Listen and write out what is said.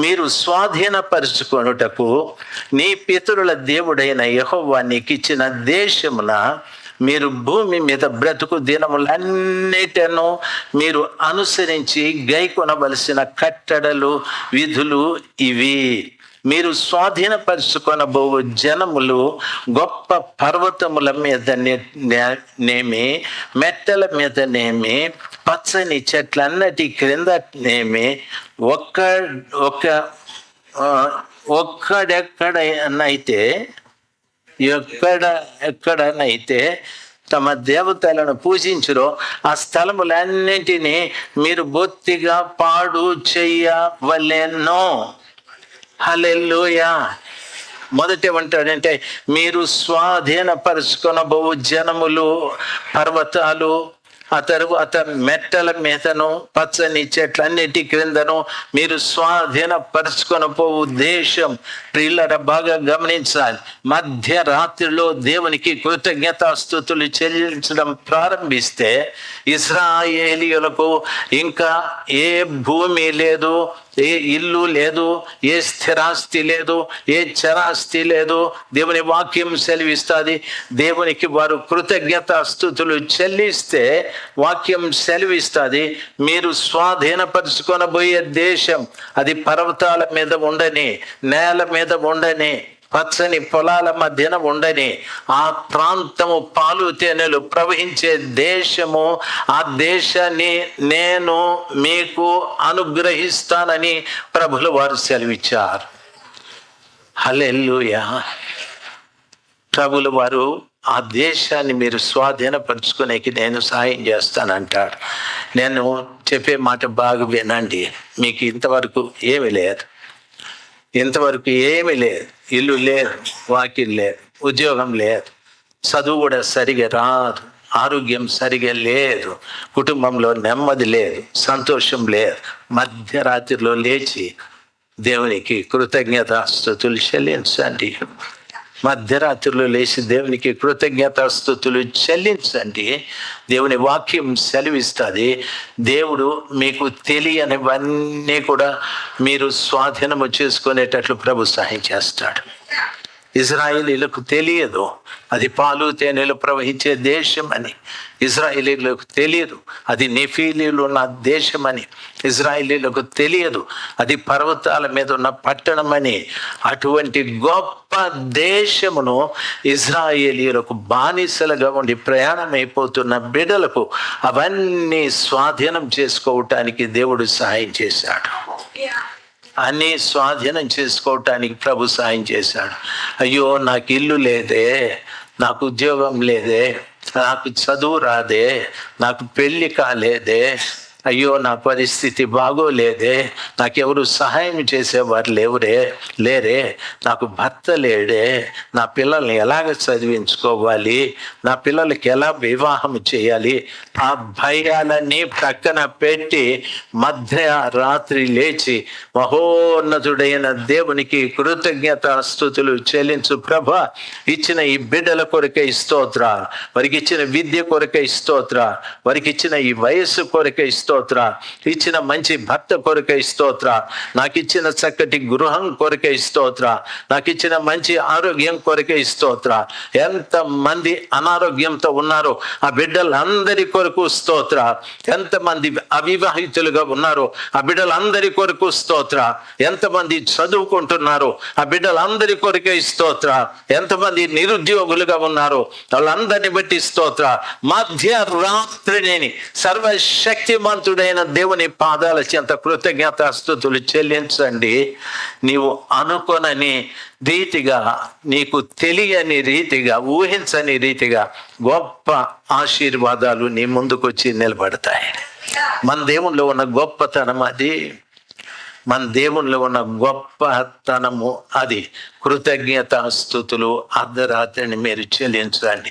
మీరు స్వాధీనపరుచుకొనుటకు నీ పితరుల దేవుడైన యెహోవా నీకు ఇచ్చిన దేశమున మీరు భూమి మీద బ్రతుకు దినములన్నిటిను మీరు అనుసరించి గైకొనవలసిన కట్టడలు విధులు ఇవి. మీరు స్వాధీనపరుచుకొనబో జనములు గొప్ప పర్వతముల మీద నేమి, మెట్టల మీద నేమి, పచ్చని చెట్లన్నటి క్రింద నేమి, ఎక్కడనైతే తమ దేవతలను పూజించురో ఆ స్థలములన్నింటినీ మీరు బొత్తిగా పాడు చెయ్యవలెను. హల్లెలూయా. మొదటి ఏమంటాడంటే, మీరు స్వాధీనపరుచుకొనబో జనములు పర్వతాలు, ఆ తరువాత మెట్టల మీదను పచ్చని చెట్లన్నిటి క్రిందను మీరు స్వాధీనపరుచుకొనబో దేశం. ప్రియులారా, బాగా గమనించాలి. మధ్యరాత్రిలో దేవునికి కృతజ్ఞతాస్తుతులు చెల్లించడం ప్రారంభిస్తే ఇశ్రాయేలీయులకు ఇంకా ఏ భూమి లేదు, ఏ ఇల్లు లేదు, ఏ స్థిరాస్తి లేదు, ఏ చరాస్తి లేదు. దేవుని వాక్యం సెలవిస్తుంది. దేవునికి వారు కృతజ్ఞతాస్తుతులు చెల్లిస్తే వాక్యం సెలవిస్తుంది, మీరు స్వాధీనపరుచుకొనబోయే దేశం అది పర్వతాల మీద ఉండని, నేల మీద ఉండని, పచ్చని పొలాల మధ్యన ఉండని, ఆ ప్రాంతము పాలు తేనెలు ప్రవహించే దేశము. ఆ దేశాన్ని నేను మీకు అనుగ్రహిస్తానని ప్రభులు వారు సెలవిచ్చారు. హల్లెలూయా. ప్రభులు వారు ఆ దేశాన్ని మీరు స్వాధీనపరుచుకునేకి నేను సహాయం చేస్తానంటాడు. నేను చెప్పే మాట బాగా వినండి. మీకు ఇంతవరకు ఏమీ లేదు, ఇల్లు లేదు, వాకిల్ లేదు, ఉద్యోగం లేదు, చదువు కూడా సరిగా రాదు, ఆరోగ్యం సరిగా లేదు, కుటుంబంలో నెమ్మది లేదు, సంతోషం లేదు. మధ్యరాత్రిలో లేచి దేవునికి కృతజ్ఞతాస్తుతులు చెల్లించండి. మధ్యరాత్రిలో లేచి దేవునికి కృతజ్ఞతాస్తుతులు చెల్లించండి. దేవుని వాక్యం సెలవిస్తుంది, దేవుడు మీకు తెలియనివన్నీ కూడా మీరు స్వాధీనము చేసుకునేటట్లు ప్రభు సహాయం చేస్తాడు. ఇజ్రాయేలీలకు తెలియదు అది పాలు తేనెలు ప్రవహించే దేశం అని. ఇజ్రాయేలీలకు తెలియదు అది నెఫీలీలు ఉన్న దేశం అని. ఇజ్రాయేలీలకు తెలియదు అది పర్వతాల మీద ఉన్న పట్టణం అని. అటువంటి గొప్ప దేశమును ఇజ్రాయేలీలకు బానిసలుగా ఉండి ప్రయాణం అయిపోతున్న బిడ్డలకు అవన్నీ స్వాధీనం చేసుకోవటానికి దేవుడు సహాయం చేశాడు. అన్నీ స్వాధీనం చేసుకోవటానికి ప్రభు సాయం చేశాడు. అయ్యో, నాకు ఇల్లు లేదే, నాకు ఉద్యోగం లేదే, నాకు చదువు రాదే, నాకు పెళ్ళి కాలేదే, అయ్యో నా పరిస్థితి బాగోలేదే, నాకెవరు సహాయం చేసేవారు లేరే, నాకు భర్త లేడే, నా పిల్లల్ని ఎలాగ చదివించుకోవాలి, నా పిల్లలకి ఎలా వివాహం చేయాలి, ఆ భయాలన్నీ ప్రక్కన పెట్టి మధ్యరాత్రి లేచి మహోన్నతుడైన దేవునికి కృతజ్ఞతాస్తుతులు చెల్లించు. ప్రభా, ఇచ్చిన ఈ బిడ్డల కొరకై స్తోత్రాలు, వారికి ఇచ్చిన విద్య కొరకై స్తోత్రాలు, వారికి ఇచ్చిన ఈ వయస్సు కొరకై స్తోత్రాలు, ఇచ్చిన మంచి భర్త కొరకై స్తోత్ర, నాకు ఇచ్చిన చక్కటి గృహం కొరకై స్తోత్ర, నాకు ఇచ్చిన మంచి ఆరోగ్యం కొరకై స్తోత్ర. ఎంత మంది అనారోగ్యంతో ఉన్నారో ఆ బిడ్డలందరి కొరకు స్తోత్ర. ఎంతమంది అవివాహితులుగా ఉన్నారో ఆ బిడ్డలందరి కొరకు స్తోత్ర. ఎంతమంది చదువుకుంటున్నారో ఆ బిడ్డలందరి కొరకై స్తోత్ర. ఎంతమంది నిరుద్యోగులుగా ఉన్నారో వాళ్ళందరిని బట్టి స్తోత్ర. మధ్యరాత్రిని సర్వశక్తిమంతుడైన దేవుని పాదాల చెంత కృతజ్ఞతాస్తుతులు చెల్లించండి. నీవు అనుకొనని రీతిగా, నీకు తెలియని రీతిగా, ఊహించని రీతిగా గొప్ప ఆశీర్వాదాలు నీ ముందుకొచ్చి నిలబడతాయి. మన దేవునిలో ఉన్న గొప్పతనం అది. మన దేవునిలో ఉన్న గొప్పతనము అది. కృతజ్ఞతాస్తుతులు అర్ధరాత్రిని మీరు చెల్లించండి.